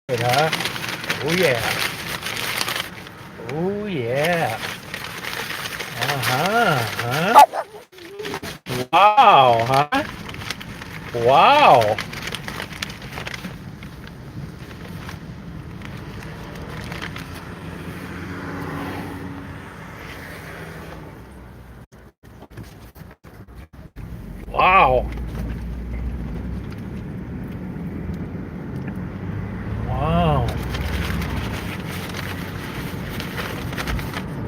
Huh? Oh yeah. Oh yeah. Uh-huh. Huh? Wow, huh? Wow. Wow. Wow.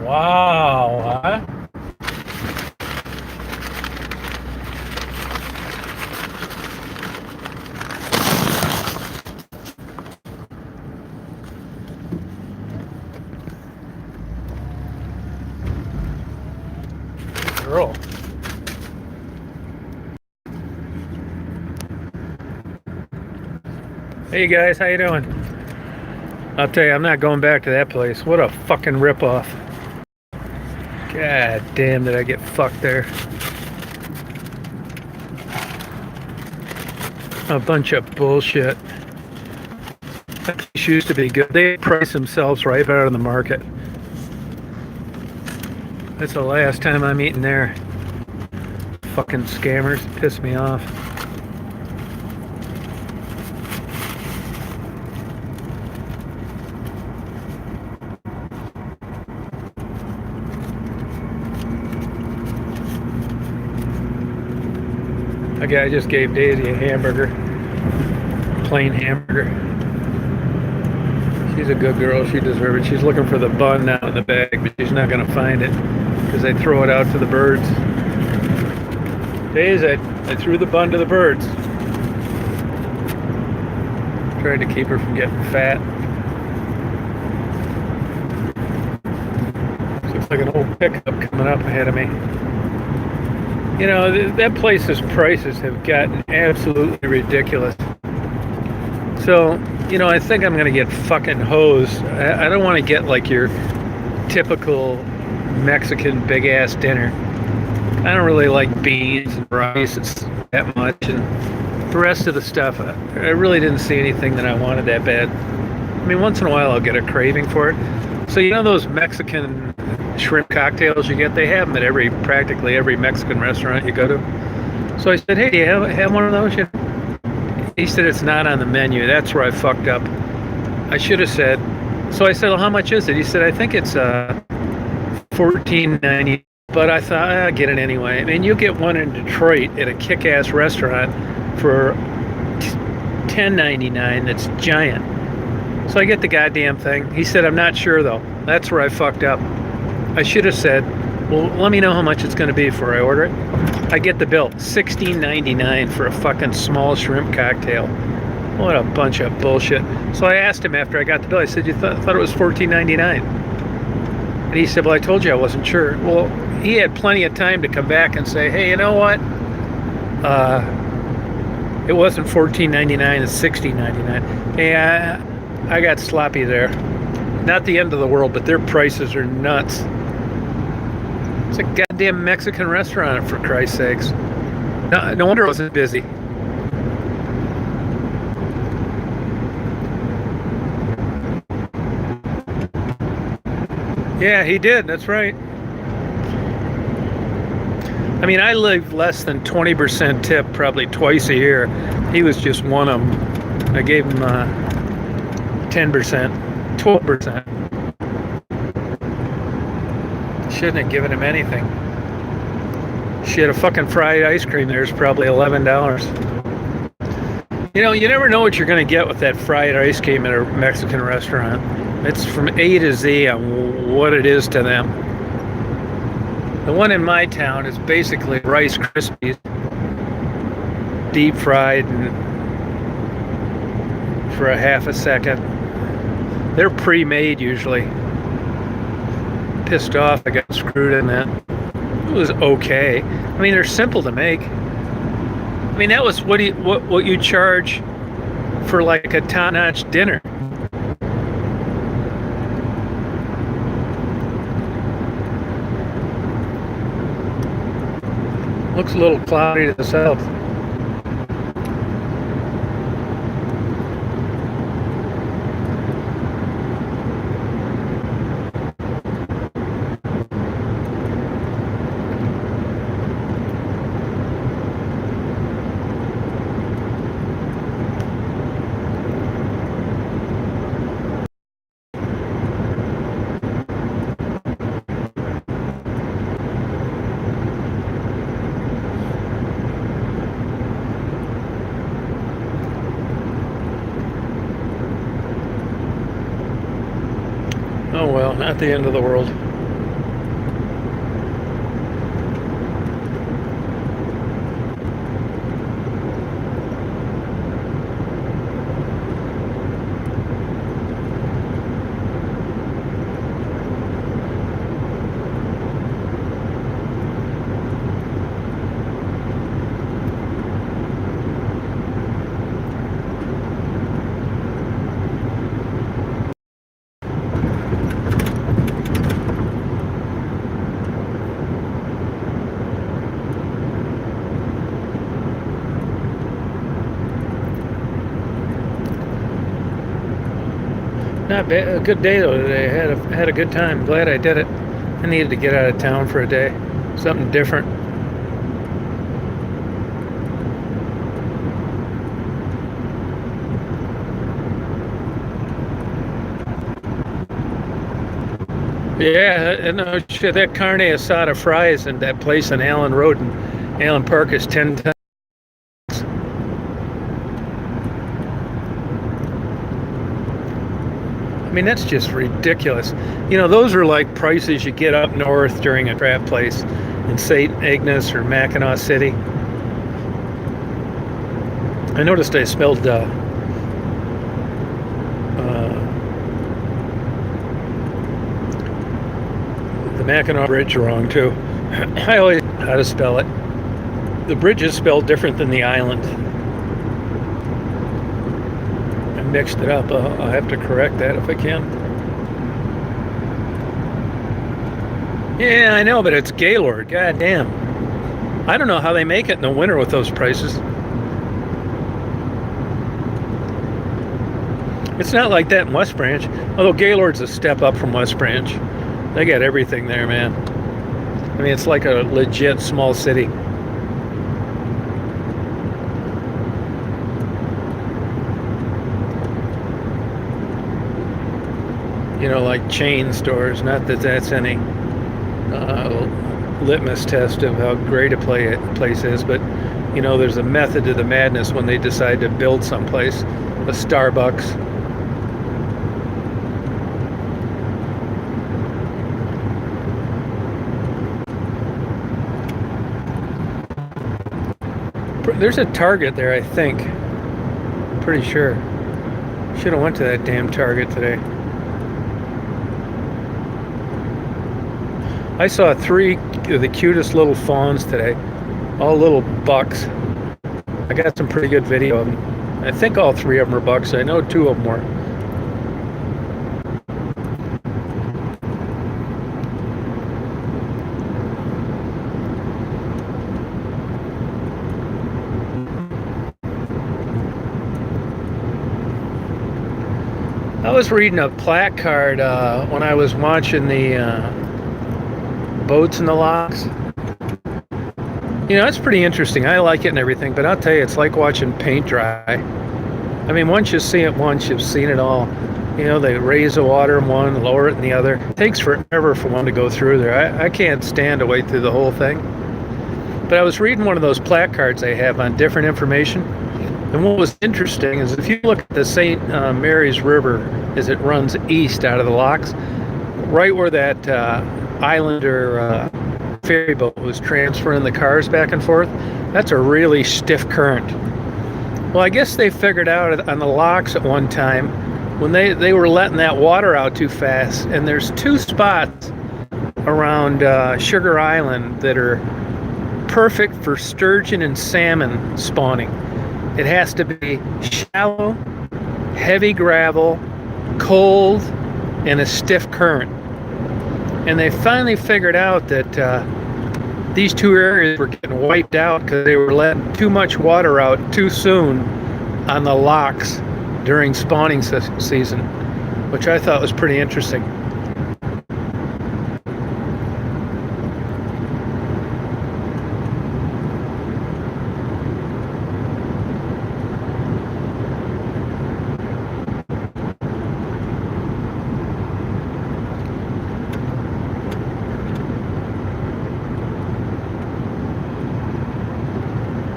Wow, huh? Girl. Hey guys, how you doing? I'll tell you, I'm not going back to that place. What a fucking ripoff. God damn, did I get fucked there. A bunch of bullshit. That place used to be good. They price themselves right out of the market. That's the last time I'm eating there. Fucking scammers piss me off. A guy just gave Daisy a hamburger. Plain hamburger. She's a good girl. She deserves it. She's looking for the bun now in the bag, but she's not going to find it because they throw it out to the birds. Daisy, I threw the bun to the birds. Tried to keep her from getting fat. Looks like an old pickup coming up ahead of me. You know, that place's prices have gotten absolutely ridiculous. So, you know, I think I'm going to get fucking hosed. I don't want to get like your typical Mexican big ass dinner. I don't really like beans and rice that much, and the rest of the stuff, I really didn't see anything that I wanted that bad. I mean, once in a while I'll get a craving for it. So, you know those Mexican shrimp cocktails you get? They have them at practically every Mexican restaurant you go to. So I said, hey, do you have one of those? He said, it's not on the menu. That's where I fucked up. I should have said. So I said, well, how much is it? He said, I think it's $14.90. But I thought, I'll get it anyway. I mean, you get one in Detroit at a kick-ass restaurant for $10.99 that's giant. So I get the goddamn thing. He said, I'm not sure, though. That's where I fucked up. I should have said, well, let me know how much it's going to be before I order it. I get the bill, $16.99 for a fucking small shrimp cocktail. What a bunch of bullshit. So I asked him after I got the bill, I said, you thought it was $14.99? And he said, well, I told you I wasn't sure. Well, he had plenty of time to come back and say, hey, you know what? It wasn't $14.99, it's $16.99. Hey, I got sloppy there. Not the end of the world, but their prices are nuts. It's a goddamn Mexican restaurant, for Christ's sakes. No wonder it wasn't busy. Yeah, he did. That's right. I mean, I leave less than 20% tip probably twice a year. He was just one of them. I gave him 10%, 12%. Shouldn't have given him anything. Shit, a fucking fried ice cream there is probably $11. You know, you never know what you're going to get with that fried ice cream at a Mexican restaurant. It's from A to Z on what it is to them. The one in my town is basically Rice Krispies, deep fried and for a half a second. They're pre-made usually. Pissed off I got screwed in that. It was okay. I mean, they're simple to make. I mean, that was what you charge for like a top-notch dinner. Looks a little cloudy to the south. well, not the end of the world. Not bad. A good day though today. Had a good time. Glad I did it. I needed to get out of town for a day. Something different. Yeah, no shit. That carne asada fries and that place on Allen Road and Allen Park is 10 times. I mean, that's just ridiculous. You know, those are like prices you get up north during a crab place in St. Ignace or Mackinac City. I noticed I spelled the Mackinac Bridge wrong too. I always know how to spell it. The bridge is spelled different than the island. I mixed it up. I'll have to correct that if I can. Yeah, I know, but it's Gaylord. God damn. I don't know how they make it in the winter with those prices. It's not like that in West Branch, although Gaylord's a step up from West Branch. They got everything there, man. I mean, it's like a legit small city. You know, like chain stores. Not that that's any litmus test of how great a place is, but you know, there's a method to the madness when they decide to build someplace. A Starbucks. There's a Target there, I think. Pretty sure. Should have went to that damn Target today. I saw 3 of the cutest little fawns today. All little bucks. I got some pretty good video of them. I think all 3 of them are bucks. I know 2 of them were. I was reading a placard when I was watching the boats in the locks. You know, it's pretty interesting. I like it and everything, but I'll tell you, it's like watching paint dry. I mean, once you see it once, you've seen it all. You know, they raise the water in one, lower it in the other. It takes forever for one to go through there. I can't stand to wait through the whole thing. But I was reading one of those placards they have on different information. And what was interesting is if you look at the St. Mary's River as it runs east out of the locks, right where that Islander ferry boat was transferring the cars back and forth, that's a really stiff current. Well, I guess they figured out on the locks at one time when they were letting that water out too fast, and there's 2 spots around Sugar Island that are perfect for sturgeon and salmon spawning. It has to be shallow, heavy gravel, cold, and a stiff current. And they finally figured out that these 2 areas were getting wiped out because they were letting too much water out too soon on the locks during spawning season, which I thought was pretty interesting.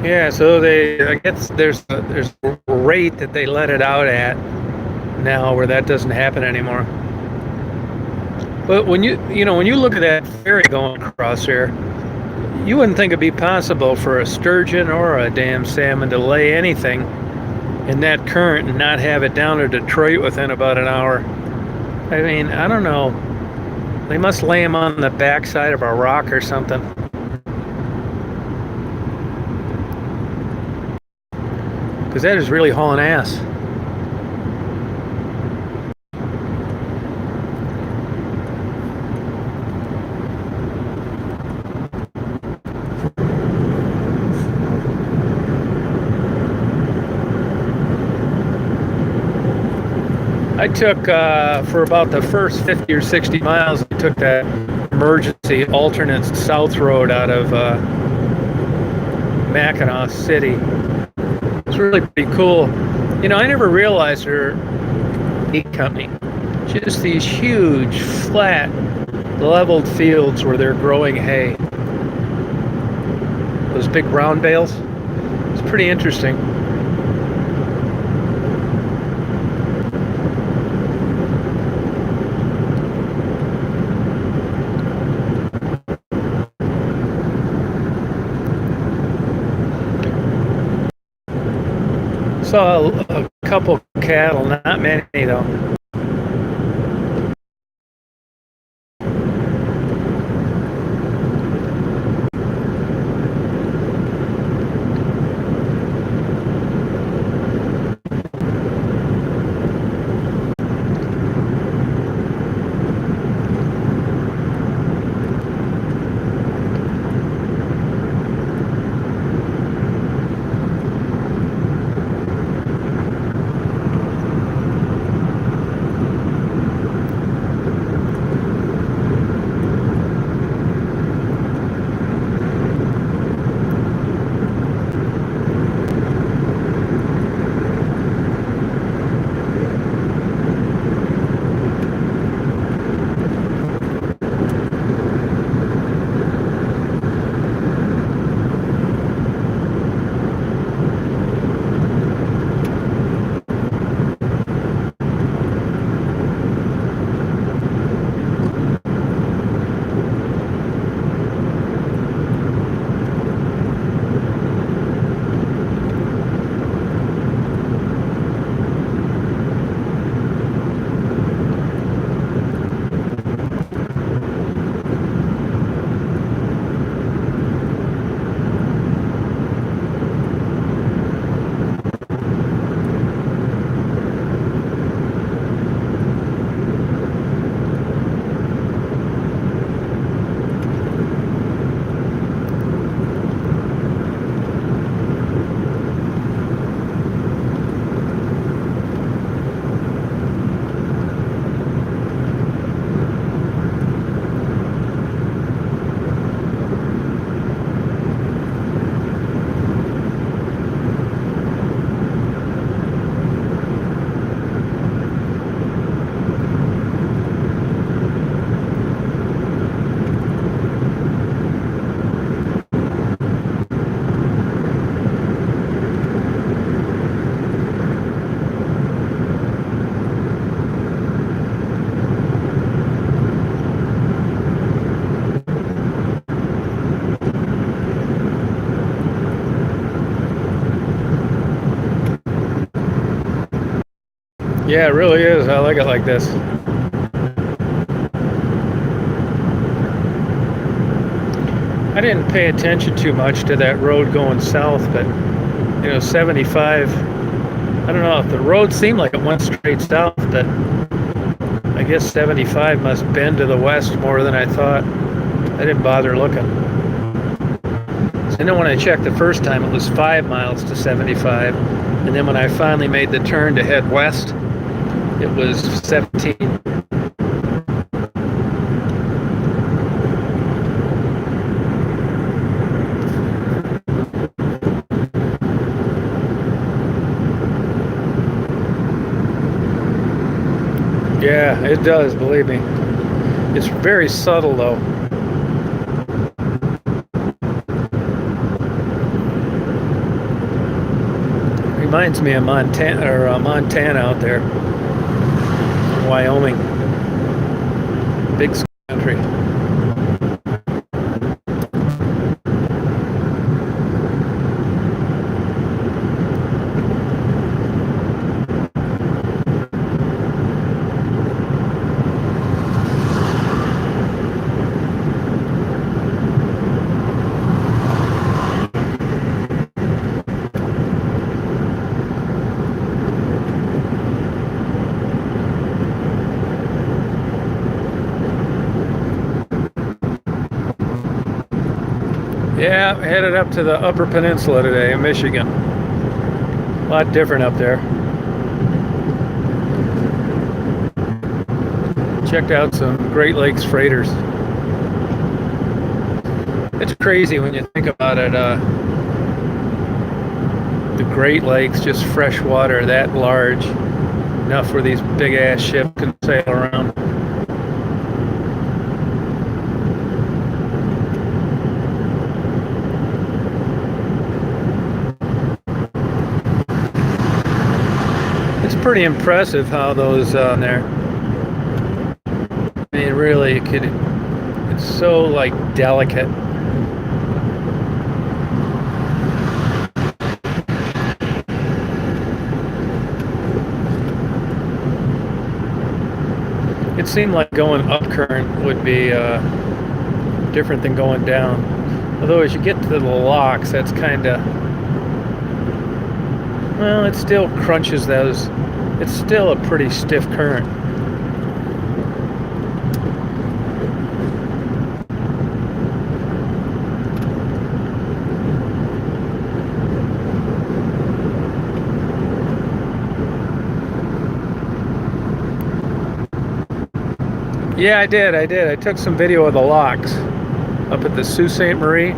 Yeah, so I guess there's a rate that they let it out at now where that doesn't happen anymore. But when you look at that ferry going across there, you wouldn't think it'd be possible for a sturgeon or a damn salmon to lay anything in that current and not have it down to Detroit within about an hour. I mean, I don't know. They must lay them on the backside of a rock or something. Because that is really hauling ass. I took, for about the first 50 or 60 miles, I took that emergency alternate south road out of Mackinac City. It's really pretty cool. I never realized their meat company. Just these huge, flat, leveled fields where they're growing hay. Those big brown bales. It's pretty interesting. Saw a couple cattle, not many though. Yeah, it really is. I like it like this. I didn't pay attention too much to that road going south, but 75. I don't know if the road seemed like it went straight south, but I guess 75 must bend to the west more than I thought. I didn't bother looking. So when I checked the first time, it was 5 miles to 75, and then when I finally made the turn to head west, it was 17. Yeah, it does, believe me. It's very subtle though. Reminds me of Montana out there, Wyoming. big country. Yeah, headed up to the Upper Peninsula today in Michigan. A lot different up there. Checked out some Great Lakes freighters. It's crazy when you think about it. The Great Lakes, just fresh water that large, enough where these big ass ships can sail around. It's pretty impressive how those there. I mean, really, it's so like delicate. It seemed like going up current would be different than going down. Although as you get to the locks, that's kind of, well, it still crunches those. It's still a pretty stiff current. Yeah, I did. I took some video of the locks up at the Sault Ste. Marie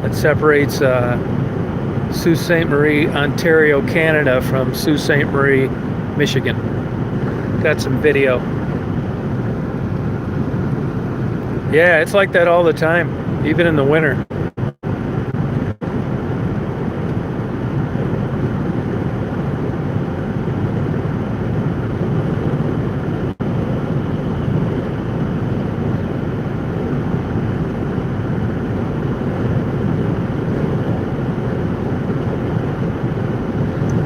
that separates Sault Ste. Marie, Ontario, Canada from Sault Ste. Marie, Michigan. Got some video. Yeah, it's like that all the time, even in the winter.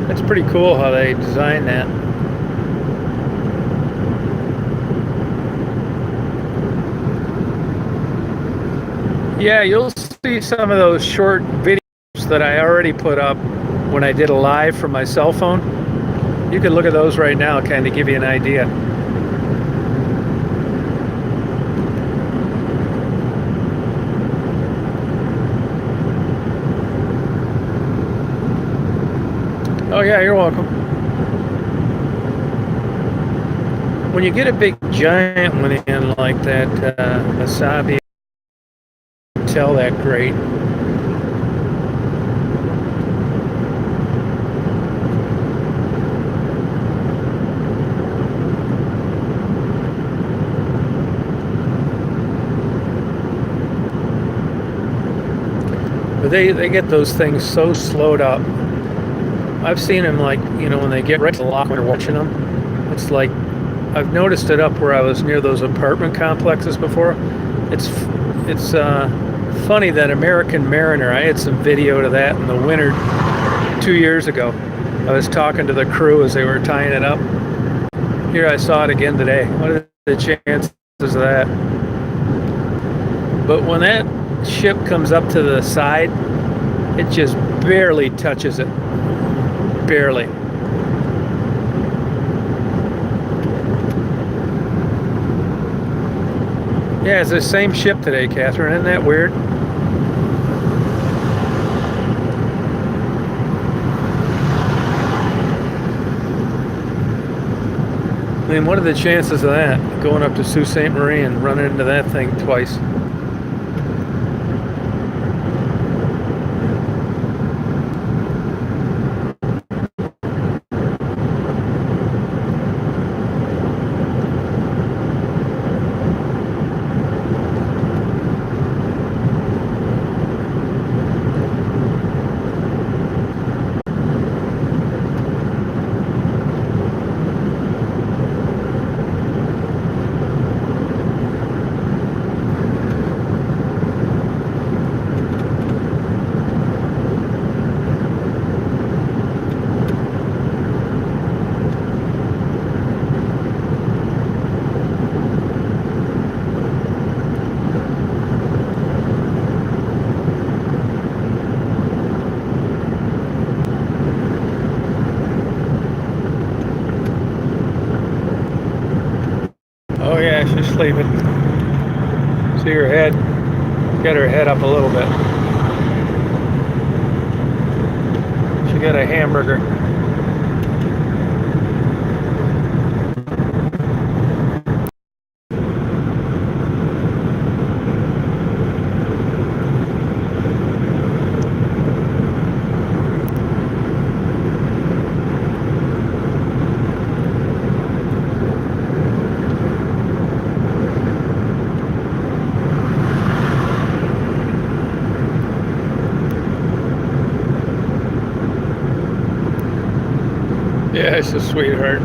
It's pretty cool how they designed that. Yeah, you'll see some of those short videos that I already put up when I did a live from my cell phone. You can look at those right now, kind of give you an idea. Oh yeah, you're welcome. When you get a big giant one in like that Wasabi, tell that great. But they get those things so slowed up. I've seen them, like, you know, when they get right to the lock when you're watching them. It's like, I've noticed it up where I was near those apartment complexes before. It's funny that American Mariner, I had some video to that in the winter 2 years ago. I was talking to the crew as they were tying it up. Here I saw it again today. What are the chances of that? But when that ship comes up to the side, it just barely touches it. Barely. Yeah, it's the same ship today, Catherine. Isn't that weird? I mean, what are the chances of that? Going up to Sault Ste. Marie and running into that thing twice. sleeping. See her head? Get her head up a little bit. She got a hamburger. Yeah, it's a sweetheart.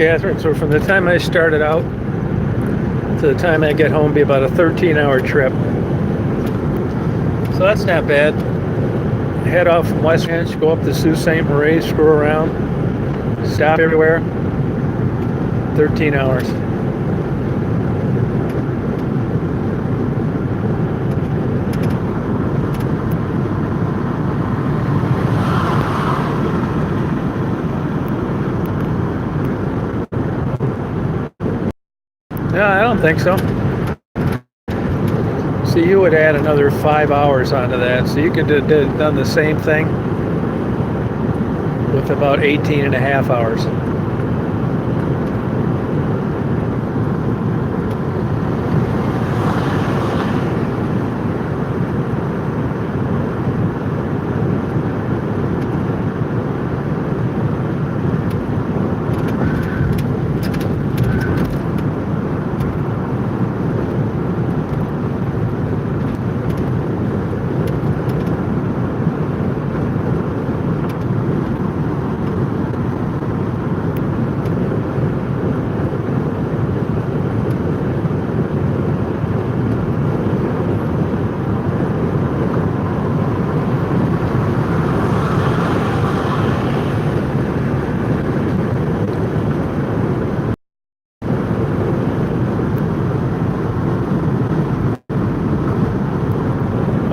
Catherine, so from the time I started out to the time I get home, be about a 13-hour trip. So that's not bad. Head off from West Ranch, go up to Sault Ste. Marie, screw around, stop everywhere. 13 hours. No, I don't think so. So you would add another 5 hours onto that. So you could have done the same thing with about 18 and a half hours.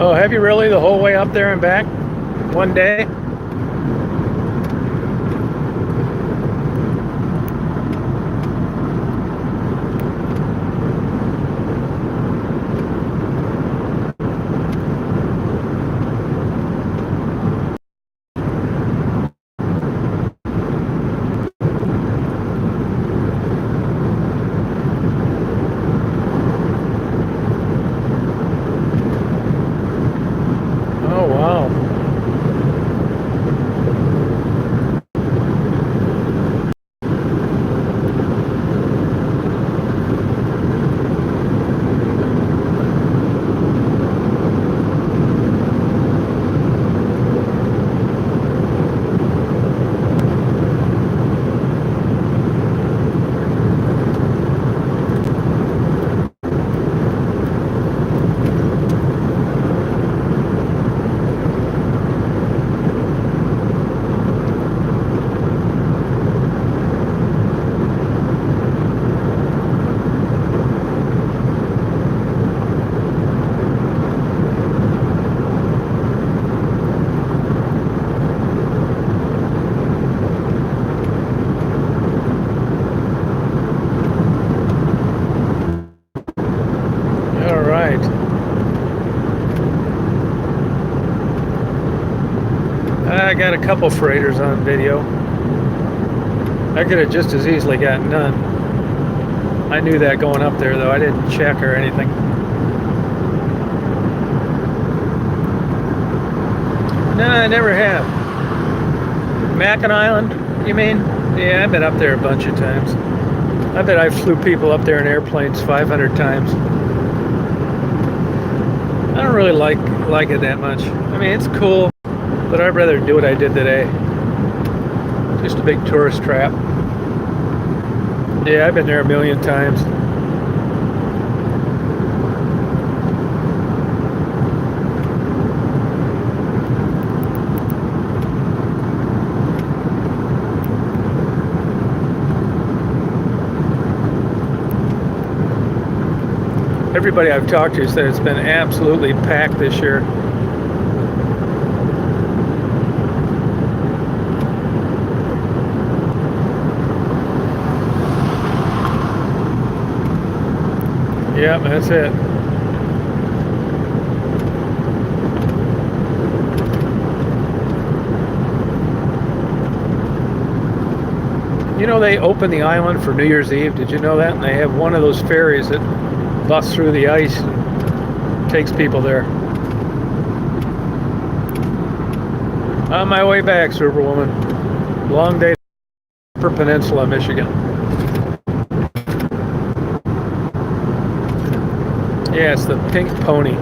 Oh, have you really the whole way up there and back? One day? I got a couple freighters on video. I could have just as easily gotten none. I knew that going up there, though. I didn't check or anything. No, I never have. Mackinac Island, you mean? Yeah, I've been up there a bunch of times. I bet I flew people up there in airplanes 500 times. I don't really like it that much. I mean, it's cool, but I'd rather do what I did today. Just a big tourist trap. Yeah, I've been there a million times. Everybody I've talked to said it's been absolutely packed this year. Yep, that's it. You know, they open the island for New Year's Eve. Did you know that? And they have one of those ferries that busts through the ice and takes people there. On my way back, Superwoman. Long day for Peninsula, Michigan. Yeah, it's the Pink Pony.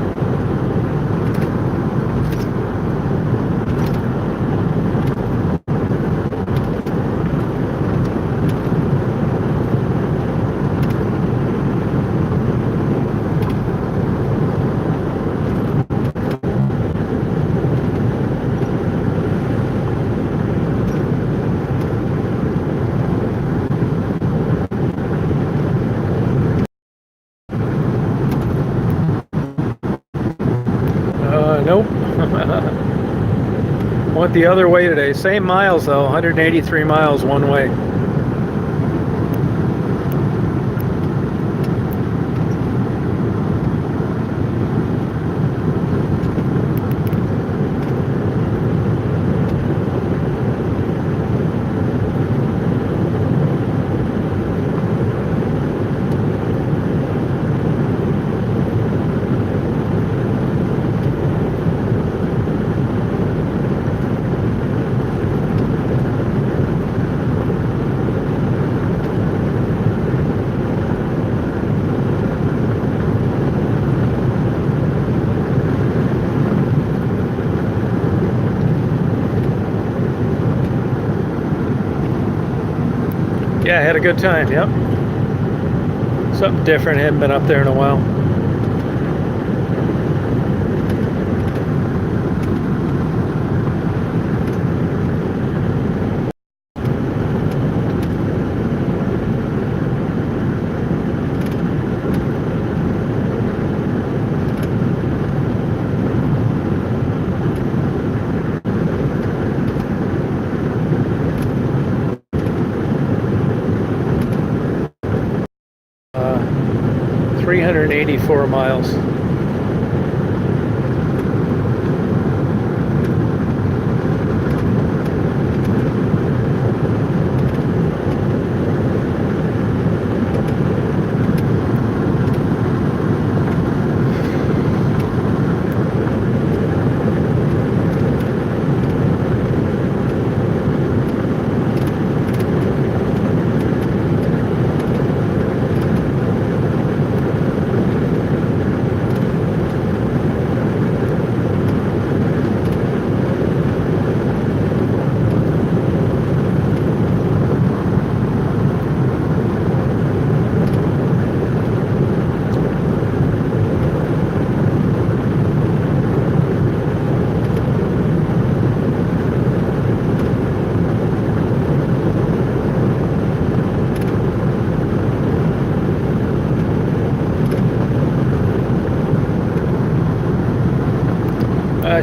Nope. Went the other way today. Same miles though, 183 miles one way. Yeah, I had a good time, yep. Something different, hadn't been up there in a while. Uh, 384 miles.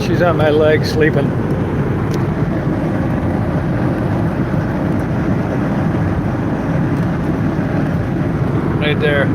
She's on my leg sleeping. Right there.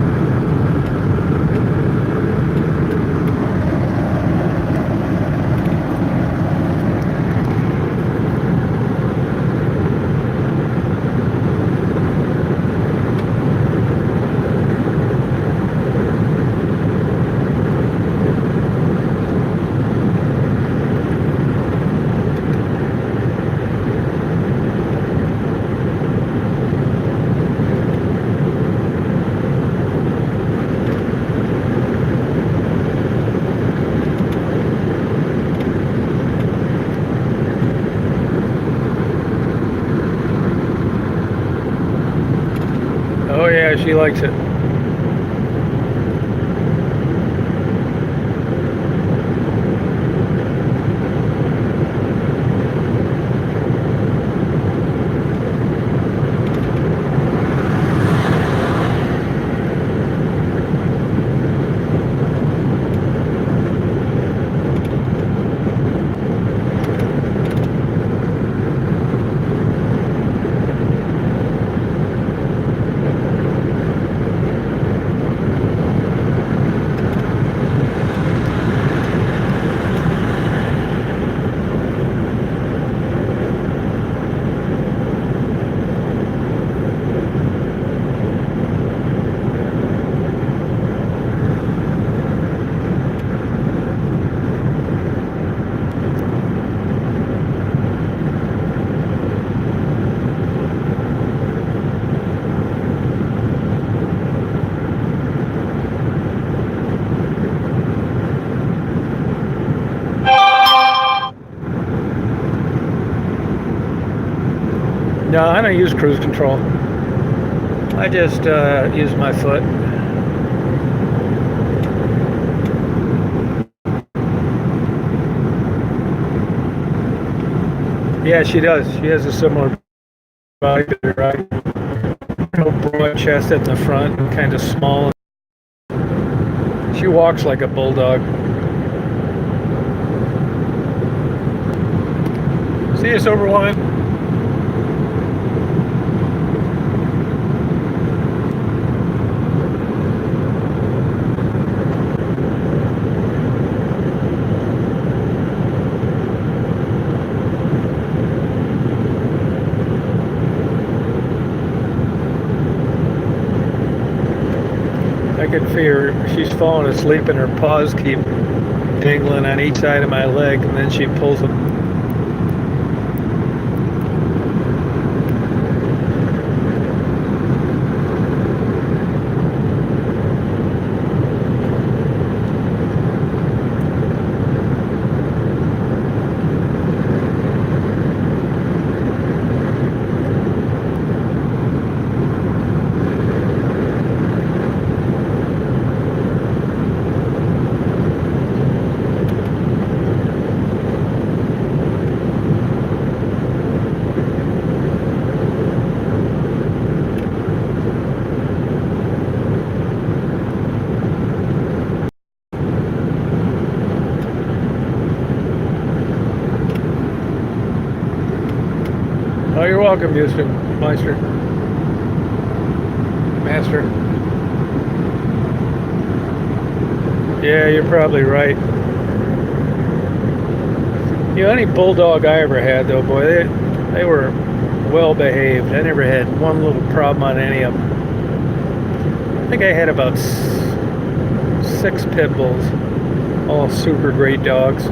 she likes it. No, I don't use cruise control. I just use my foot. Yeah, she does. She has a similar body to her, right? Broad chest at the front, kind of small. She walks like a bulldog. See you, Silverwine. I can feel her. She's falling asleep and her paws keep dangling on each side of my leg, and then she pulls them. Oh, you're welcome, Meister. Master. Yeah, you're probably right. You know, any bulldog I ever had, though, boy, they were well behaved. I never had one little problem on any of them. I think I had about 6 pit bulls, all super great dogs.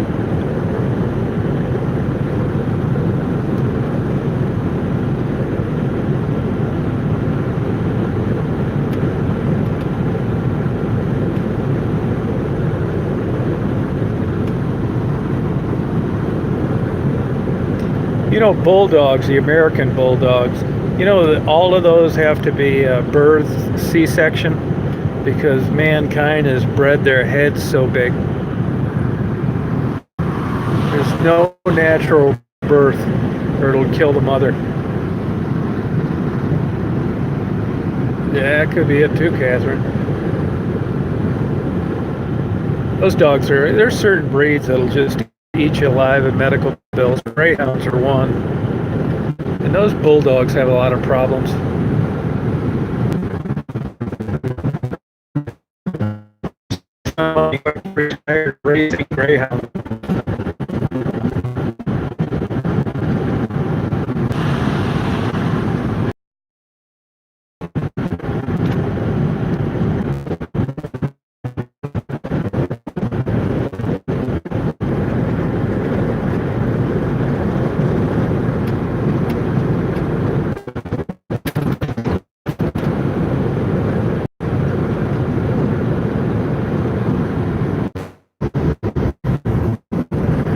You know, bulldogs, the American bulldogs, you know that all of those have to be birthed C-section because mankind has bred their heads so big. There's no natural birth or it'll kill the mother. Yeah, that could be it too, Catherine. Those dogs there's certain breeds that'll just eat you alive in medical bills. Greyhounds are one. And those bulldogs have a lot of problems. Retired racing greyhound.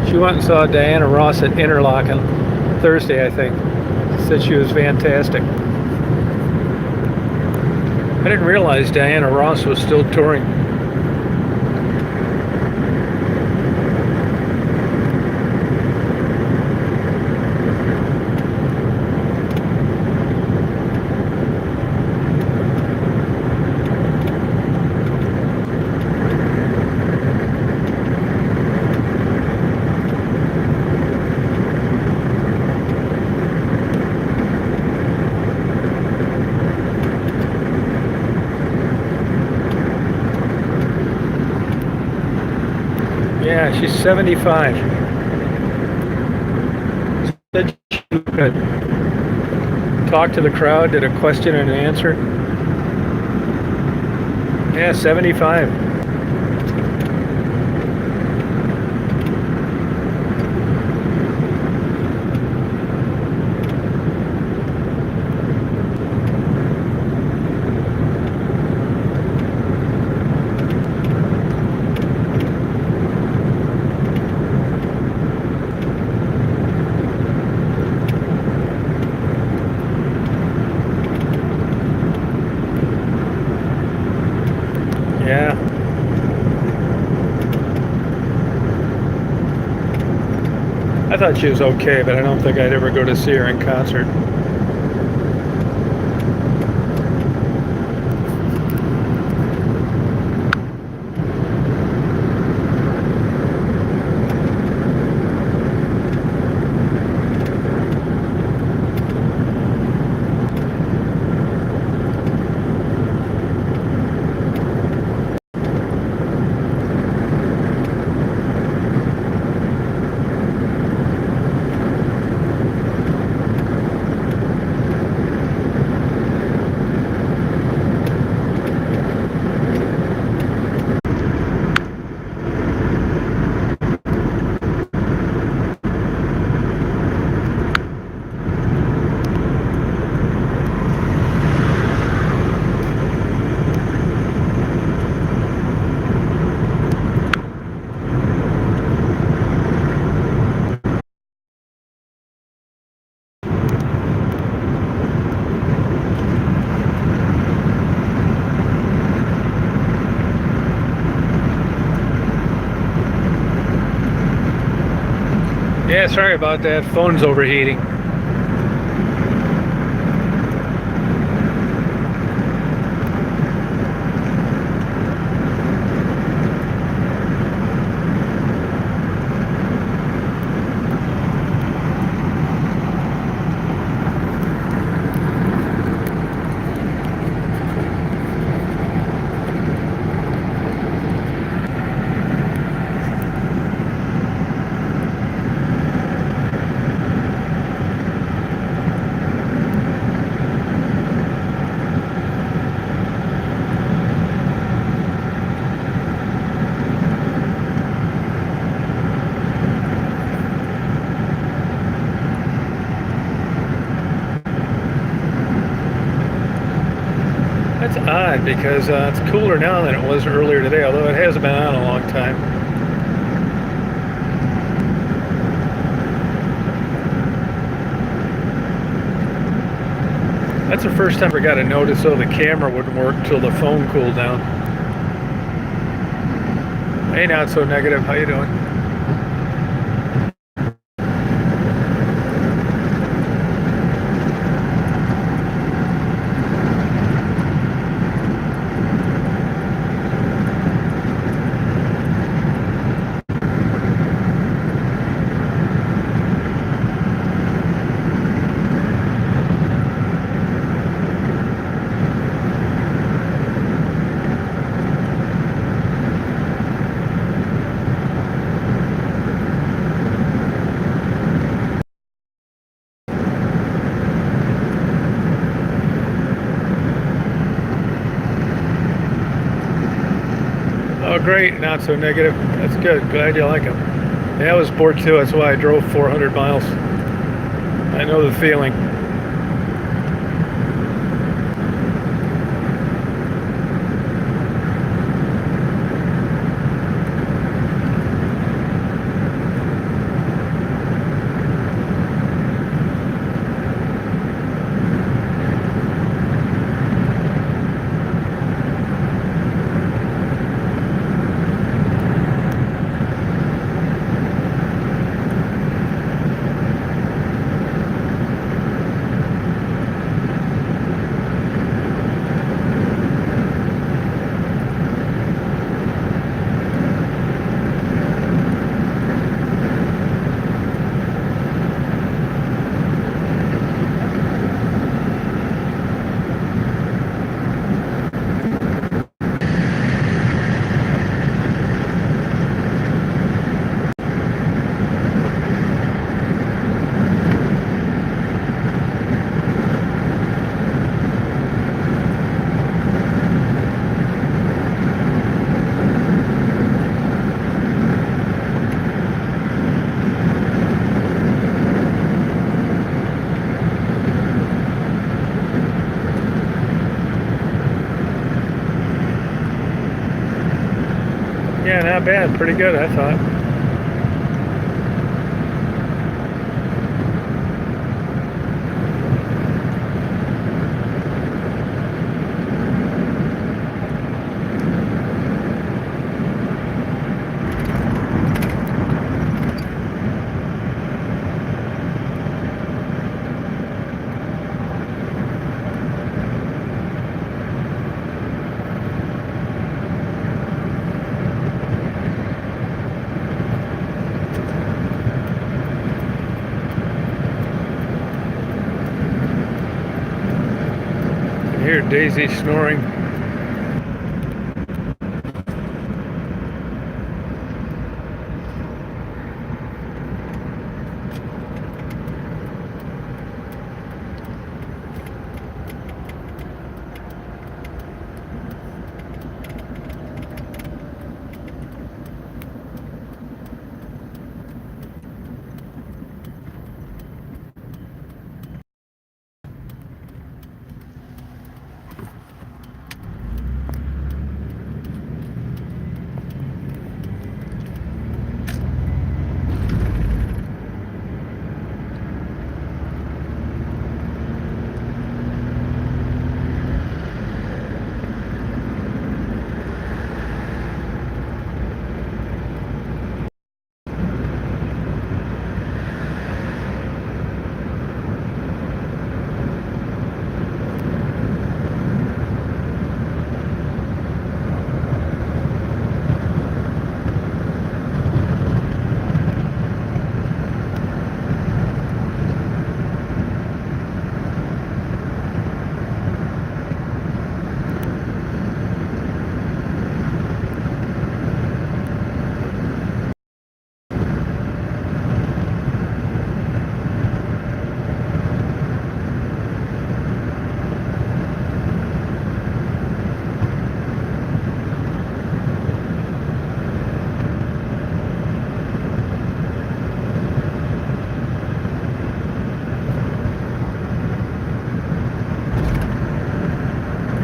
She went and saw Diana Ross at Interlaken Thursday, I think. Said she was fantastic. I didn't realize Diana Ross was still touring. Yeah, she's 75. Said she could talk to the crowd, did a question and answer. Yeah, 75. Yeah. I thought she was okay, but I don't think I'd ever go to see her in concert. Yeah, sorry about that. Phone's overheating. That's odd because it's cooler now than it was earlier today, although it hasn't been on a long time. That's the first time I got a notice so the camera wouldn't work till the phone cooled down. Hey, not so negative. How you doing? Oh, great. Not so negative. That's good. Glad you like them. Yeah, I was bored too. That's why I drove 400 miles. I know the feeling. not bad. Pretty good, I thought. I hear Daisy snoring.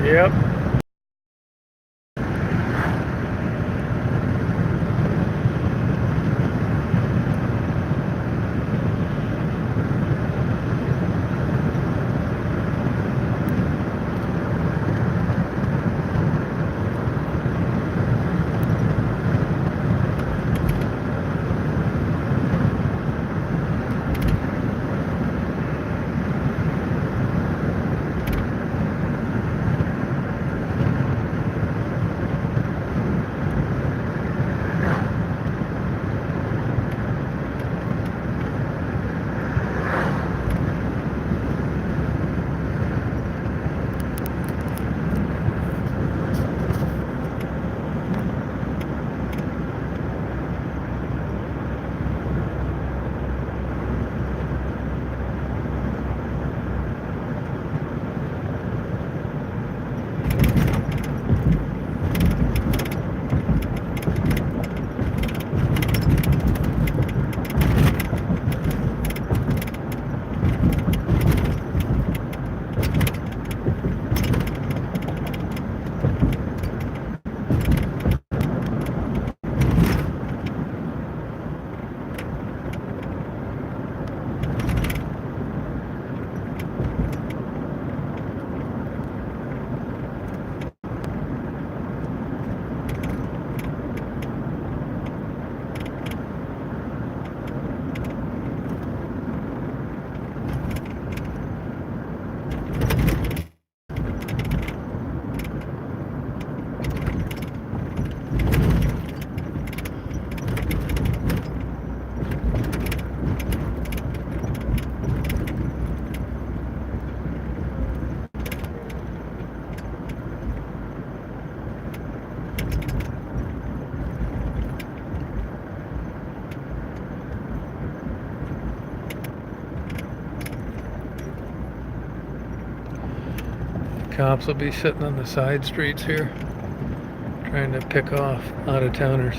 Yep. Cops will be sitting on the side streets here, trying to pick off out-of-towners.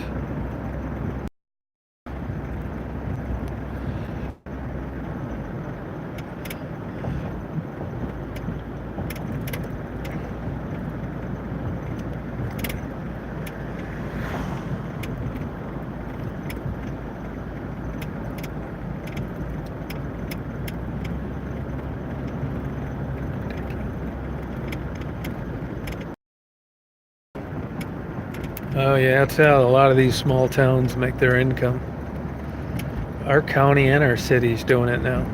Oh yeah, that's how a lot of these small towns make their income. Our county and our city's doing it now.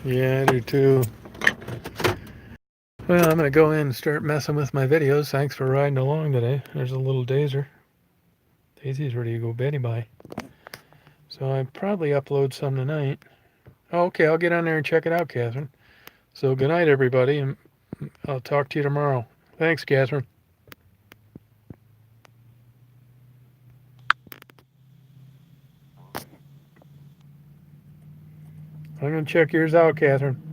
Yeah, I do too. Well, I'm gonna go in and start messing with my videos. Thanks for riding along today. There's a little Daisy. Daisy's ready to go beddy bye. So I probably upload some tonight. Oh, okay, I'll get on there and check it out, Catherine. So good night, everybody, and I'll talk to you tomorrow. Thanks, Catherine. I'm gonna check yours out, Catherine.